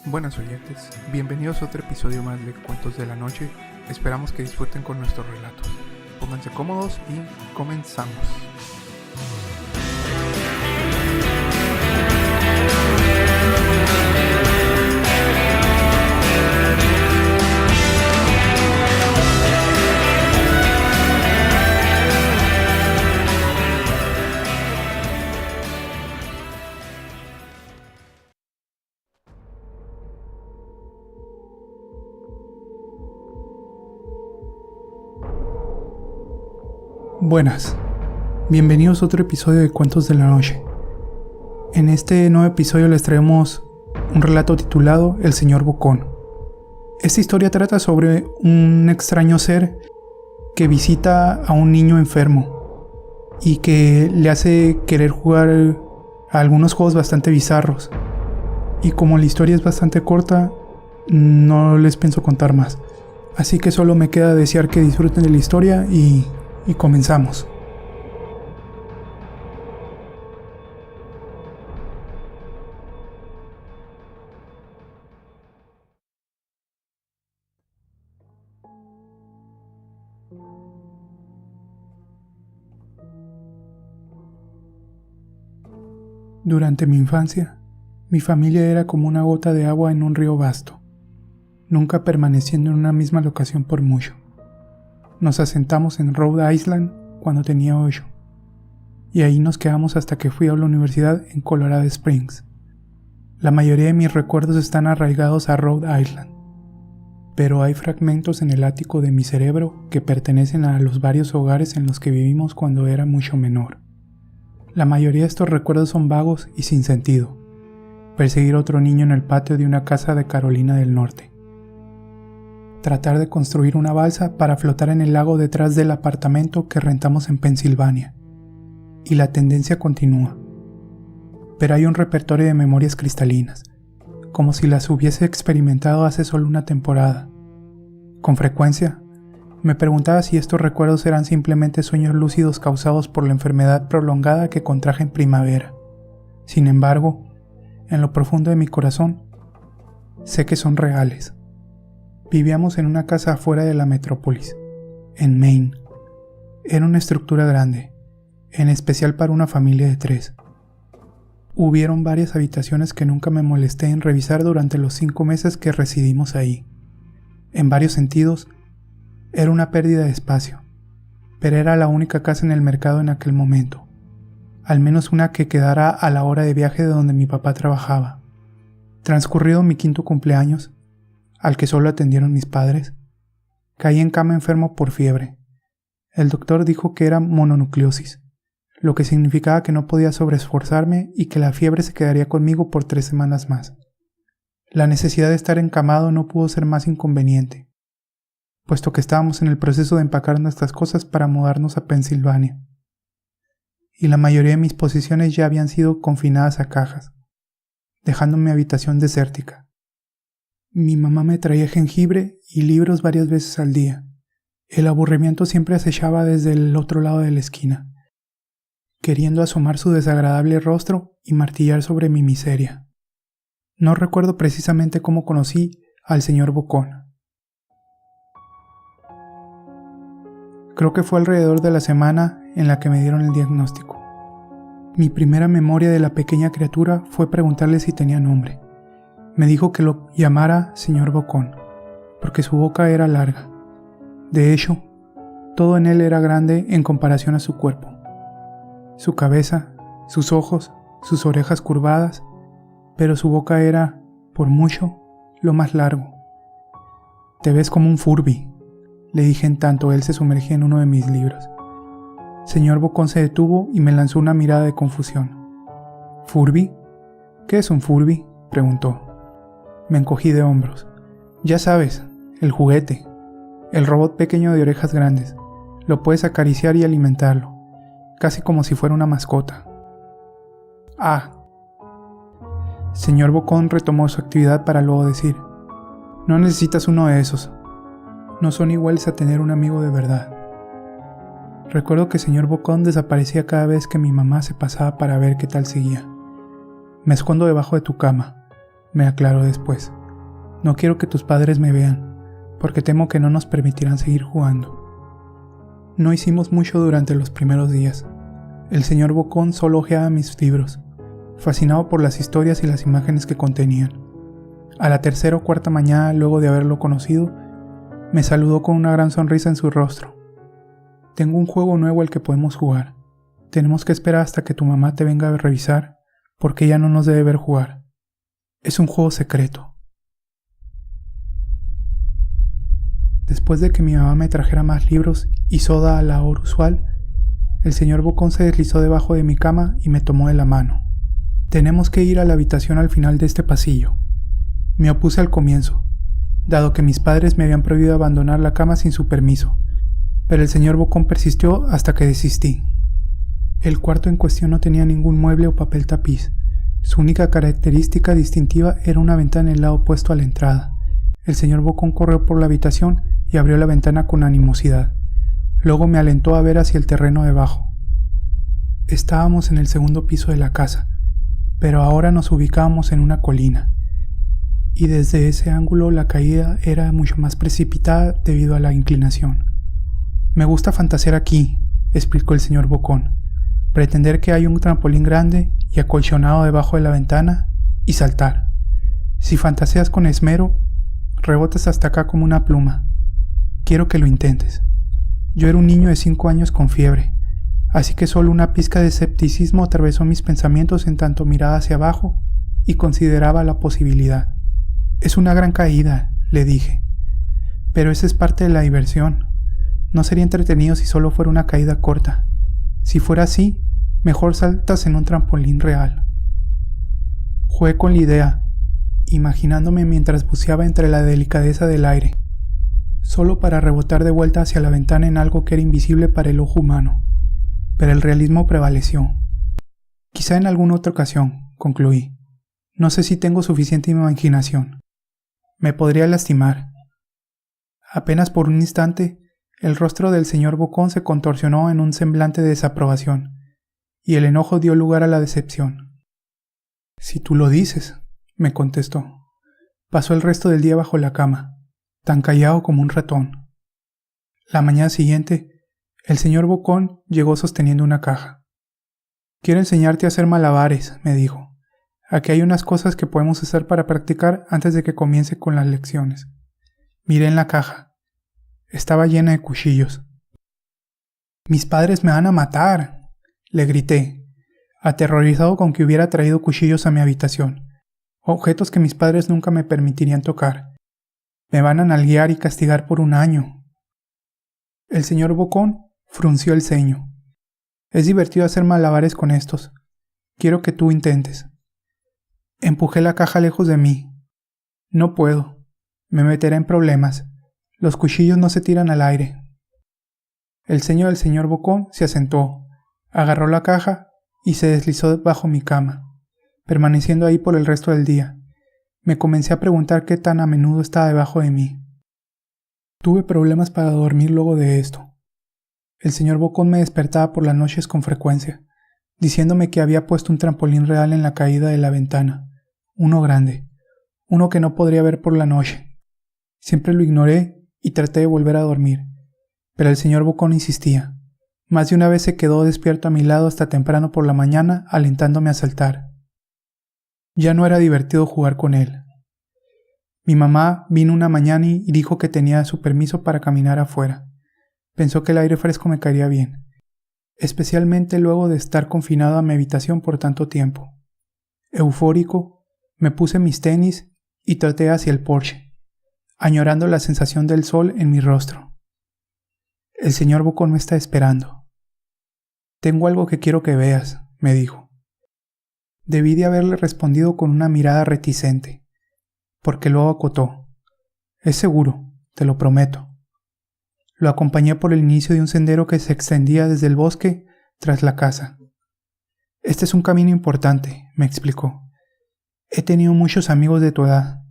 Buenas oyentes, bienvenidos a otro episodio más de Cuentos de la Noche. Esperamos que disfruten con nuestros relatos. Pónganse cómodos y comenzamos. Buenas, bienvenidos a otro episodio de Cuentos de la Noche. En este nuevo episodio les traemos un relato titulado El Señor Bocón. Esta historia trata sobre un extraño ser que visita a un niño enfermo y que le hace querer jugar a algunos juegos bastante bizarros. Y como la historia es bastante corta, no les pienso contar más. Así que solo me queda desear que disfruten de la historia y comenzamos. Durante mi infancia, mi familia era como una gota de agua en un río vasto, nunca permaneciendo en una misma locación por mucho. Nos asentamos en Rhode Island cuando tenía 8, y ahí nos quedamos hasta que fui a la universidad en Colorado Springs. La mayoría de mis recuerdos están arraigados a Rhode Island, pero hay fragmentos en el ático de mi cerebro que pertenecen a los varios hogares en los que vivimos cuando era mucho menor. La mayoría de estos recuerdos son vagos y sin sentido. Perseguir a otro niño en el patio de una casa de Carolina del Norte. Tratar de construir una balsa para flotar en el lago detrás del apartamento que rentamos en Pensilvania. Y la tendencia continúa. Pero hay un repertorio de memorias cristalinas, como si las hubiese experimentado hace solo una temporada. Con frecuencia, me preguntaba si estos recuerdos eran simplemente sueños lúcidos causados por la enfermedad prolongada que contraje en primavera. Sin embargo, en lo profundo de mi corazón, sé que son reales. Vivíamos en una casa afuera de la metrópolis, en Maine. Era una estructura grande, en especial para una familia de 3. Hubieron varias habitaciones que nunca me molesté en revisar durante los 5 meses que residimos ahí. En varios sentidos, era una pérdida de espacio, pero era la única casa en el mercado en aquel momento, al menos una que quedara a la hora de viaje de donde mi papá trabajaba. Transcurrido mi 5º cumpleaños, al que solo atendieron mis padres, caí en cama enfermo por fiebre. El doctor dijo que era mononucleosis, lo que significaba que no podía sobreesforzarme y que la fiebre se quedaría conmigo por 3 semanas más. La necesidad de estar encamado no pudo ser más inconveniente, puesto que estábamos en el proceso de empacar nuestras cosas para mudarnos a Pensilvania, y la mayoría de mis posesiones ya habían sido confinadas a cajas, dejando mi habitación desértica. Mi mamá me traía jengibre y libros varias veces al día. El aburrimiento siempre acechaba desde el otro lado de la esquina, queriendo asomar su desagradable rostro y martillar sobre mi miseria. No recuerdo precisamente cómo conocí al señor Bocón. Creo que fue alrededor de la semana en la que me dieron el diagnóstico. Mi primera memoria de la pequeña criatura fue preguntarle si tenía nombre. Me dijo que lo llamara señor Bocón, porque su boca era larga. De hecho, todo en él era grande en comparación a su cuerpo. Su cabeza, sus ojos, sus orejas curvadas, pero su boca era, por mucho, lo más largo. «Te ves como un Furby», le dije en tanto él se sumergía en uno de mis libros. Señor Bocón se detuvo y me lanzó una mirada de confusión. «¿Furby? ¿Qué es un Furby?», preguntó. Me encogí de hombros. «Ya sabes, el juguete, el robot pequeño de orejas grandes. Lo puedes acariciar y alimentarlo, casi como si fuera una mascota». «Ah». Señor Bocón retomó su actividad para luego decir: «No necesitas uno de esos. No son iguales a tener un amigo de verdad». Recuerdo que señor Bocón desaparecía cada vez que mi mamá se pasaba para ver qué tal seguía. «Me escondo debajo de tu cama», me aclaró después. No quiero que tus padres me vean, porque temo que no nos permitirán seguir jugando. No hicimos mucho durante los primeros días. El señor Bocón solo hojeaba mis libros, fascinado por las historias y las imágenes que contenían. A la tercera o cuarta mañana, luego de haberlo conocido, me saludó con una gran sonrisa en su rostro. Tengo un juego nuevo al que podemos jugar. Tenemos que esperar hasta que tu mamá te venga a revisar, porque ella no nos debe ver jugar. Es un juego secreto. Después de que mi mamá me trajera más libros y soda a la hora usual, el señor Bocón se deslizó debajo de mi cama y me tomó de la mano. Tenemos que ir a la habitación al final de este pasillo. Me opuse al comienzo, dado que mis padres me habían prohibido abandonar la cama sin su permiso, pero el señor Bocón persistió hasta que desistí. El cuarto en cuestión no tenía ningún mueble o papel tapiz. Su única característica distintiva era una ventana en el lado opuesto a la entrada. El señor Bocón corrió por la habitación y abrió la ventana con animosidad. Luego me alentó a ver hacia el terreno debajo. Estábamos en el segundo piso de la casa, pero ahora nos ubicábamos en una colina, y desde ese ángulo la caída era mucho más precipitada debido a la inclinación. Me gusta fantasear aquí, explicó el señor Bocón. Pretender que hay un trampolín grande y acolchonado debajo de la ventana y saltar. Si fantaseas con esmero, rebotas hasta acá como una pluma. Quiero que lo intentes. Yo era un niño de 5 años con fiebre, así que solo una pizca de escepticismo atravesó mis pensamientos en tanto miraba hacia abajo y consideraba la posibilidad. Es una gran caída, le dije, pero esa es parte de la diversión. No sería entretenido si solo fuera una caída corta. Si fuera así, mejor saltas en un trampolín real. Jugué con la idea, imaginándome mientras buceaba entre la delicadeza del aire, solo para rebotar de vuelta hacia la ventana en algo que era invisible para el ojo humano. Pero el realismo prevaleció. Quizá en alguna otra ocasión, concluí. No sé si tengo suficiente imaginación. Me podría lastimar. Apenas por un instante, el rostro del señor Bocón se contorsionó en un semblante de desaprobación, y el enojo dio lugar a la decepción. Si tú lo dices, me contestó. Pasó el resto del día bajo la cama, tan callado como un ratón. La mañana siguiente, el señor Bocón llegó sosteniendo una caja. Quiero enseñarte a hacer malabares, me dijo. Aquí hay unas cosas que podemos hacer para practicar antes de que comience con las lecciones. Miré en la caja. Estaba llena de cuchillos. «¡Mis padres me van a matar!», le grité, aterrorizado con que hubiera traído cuchillos a mi habitación, objetos que mis padres nunca me permitirían tocar. «Me van a nalguear y castigar por un año». El señor Bocón frunció el ceño. «Es divertido hacer malabares con estos. Quiero que tú intentes». Empujé la caja lejos de mí. «No puedo. Me meteré en problemas. Los cuchillos no se tiran al aire». El ceño del señor Bocón se asentó, agarró la caja y se deslizó bajo mi cama, permaneciendo ahí por el resto del día. Me comencé a preguntar qué tan a menudo estaba debajo de mí. Tuve problemas para dormir luego de esto. El señor Bocón me despertaba por las noches con frecuencia, diciéndome que había puesto un trampolín real en la caída de la ventana, uno grande, uno que no podría ver por la noche. Siempre lo ignoré y traté de volver a dormir, pero el señor Bocón insistía. Más de una vez se quedó despierto a mi lado hasta temprano por la mañana, alentándome a saltar. Ya no era divertido jugar con él. Mi mamá vino una mañana y dijo que tenía su permiso para caminar afuera. Pensó que el aire fresco me caería bien, especialmente luego de estar confinado a mi habitación por tanto tiempo. Eufórico, me puse mis tenis y traté hacia el porche, añorando la sensación del sol en mi rostro. El señor Bocón me está esperando. «Tengo algo que quiero que veas», me dijo. Debí de haberle respondido con una mirada reticente, porque luego acotó. «Es seguro, te lo prometo». Lo acompañé por el inicio de un sendero que se extendía desde el bosque tras la casa. «Este es un camino importante», me explicó. «He tenido muchos amigos de tu edad.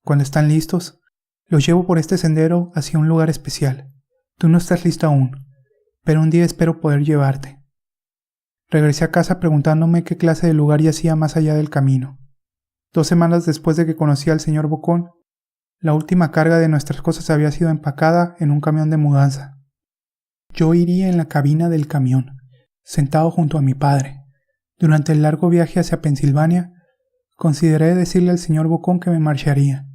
Cuando están listos, los llevo por este sendero hacia un lugar especial. Tú no estás listo aún, pero un día espero poder llevarte». Regresé a casa preguntándome qué clase de lugar yacía más allá del camino. 2 semanas después de que conocí al señor Bocón, La última carga de nuestras cosas había sido empacada en un camión de mudanza. Yo iría en la cabina del camión, sentado junto a mi padre. Durante el largo viaje hacia Pensilvania, consideré decirle al señor Bocón que me marcharía,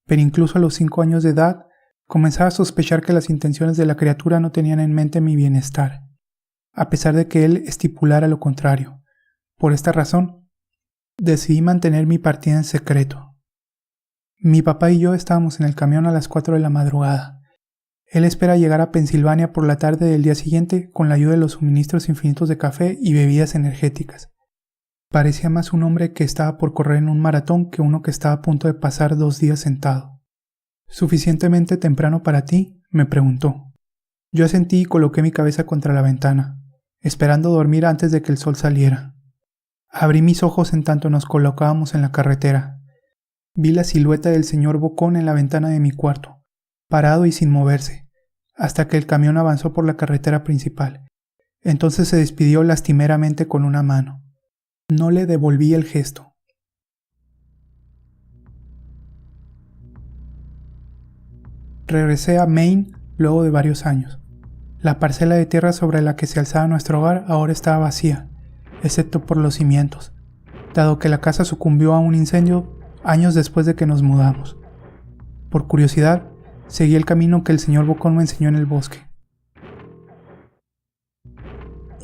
pero incluso a los 5 años de edad, comenzaba a sospechar que las intenciones de la criatura no tenían en mente mi bienestar, a pesar de que él estipulara lo contrario. Por esta razón, decidí mantener mi partida en secreto. Mi papá y yo estábamos en el camión a las 4 de la madrugada. Él espera llegar a Pensilvania por la tarde del día siguiente con la ayuda de los suministros infinitos de café y bebidas energéticas. Parecía más un hombre que estaba por correr en un maratón que uno que estaba a punto de pasar 2 días sentado. ¿Suficientemente temprano para ti?, me preguntó. Yo asentí y coloqué mi cabeza contra la ventana, esperando dormir antes de que el sol saliera. Abrí mis ojos en tanto nos colocábamos en la carretera. Vi la silueta del señor Bocón en la ventana de mi cuarto, parado y sin moverse, hasta que el camión avanzó por la carretera principal. Entonces se despidió lastimeramente con una mano. No le devolví el gesto. Regresé a Maine luego de varios años. La parcela de tierra sobre la que se alzaba nuestro hogar ahora estaba vacía, excepto por los cimientos, dado que la casa sucumbió a un incendio años después de que nos mudamos. Por curiosidad, seguí el camino que el señor Bocón me enseñó en el bosque.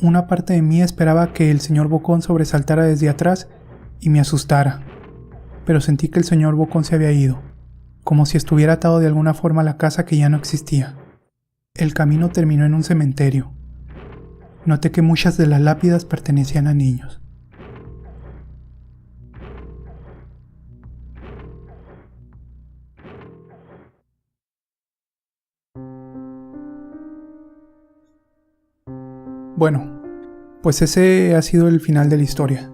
Una parte de mí esperaba que el señor Bocón sobresaltara desde atrás y me asustara, pero sentí que el señor Bocón se había ido, como si estuviera atado de alguna forma a la casa que ya no existía. El camino terminó en un cementerio. Noté que muchas de las lápidas pertenecían a niños. Bueno, pues ese ha sido el final de la historia.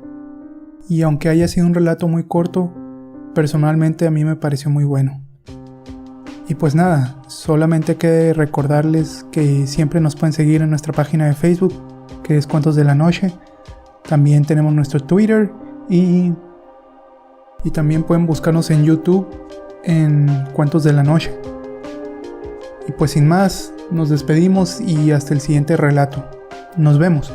Y aunque haya sido un relato muy corto, personalmente a mí me pareció muy bueno. Y pues nada, solamente queda recordarles que siempre nos pueden seguir en nuestra página de Facebook, que es Cuentos de la Noche. También tenemos nuestro Twitter y también pueden buscarnos en YouTube en Cuentos de la Noche. Y pues sin más, nos despedimos y hasta el siguiente relato. Nos vemos.